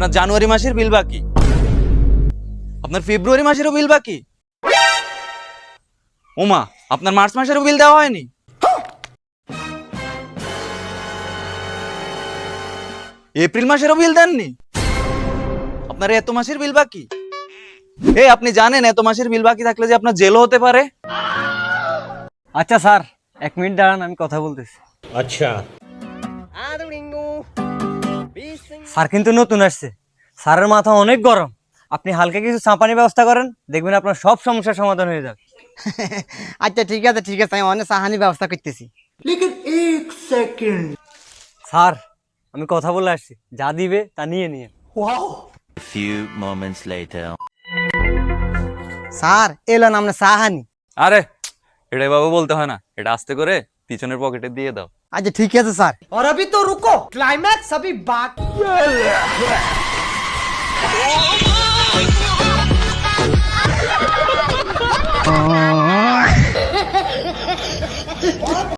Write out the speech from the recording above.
আপনার জানুয়ারি মাসের বিল বাকি, আপনার ফেব্রুয়ারি মাসেরও বিল বাকি। ওমা, আপনার মার্চ মাসেরও বিল দেওয়া হয়নি। এপ্রিল মাসেরও বিল দেননি। আপনার এত মাসের বিল বাকি। আপনি জানেন এত মাসের বিল বাকি থাকলে যে আপনার জেলও হতে পারে। আচ্ছা স্যার, 1 মিনিট দাঁড়ান, আমি কথা বলতেছি। अच्छा স্যার কিন্তু নতুন আসছে, স্যারের মাথা অনেক গরম। আপনি হালকা কিছু চাপানির ব্যবস্থা করেন, দেখবেন আপনার সব সমস্যার সমাধান হয়ে যাবে। আচ্ছা ঠিক আছে আমি অনেক সাহানি ব্যবস্থা করতেছি। স্যার, আমি কথা বলে আসছি, যা দিবে তা নিয়ে নিয়ে। A few moments later. Sir এলো না আমরা সাহানি। আরে এটা বাবু বলতে হয় না, এটা আস্তে করে পিছনের পকেটে দিয়ে দাও। আচ্ছা ঠিক আছে স্যার। और अभी तो रुको, क्लाइमैक्स अभी बाकी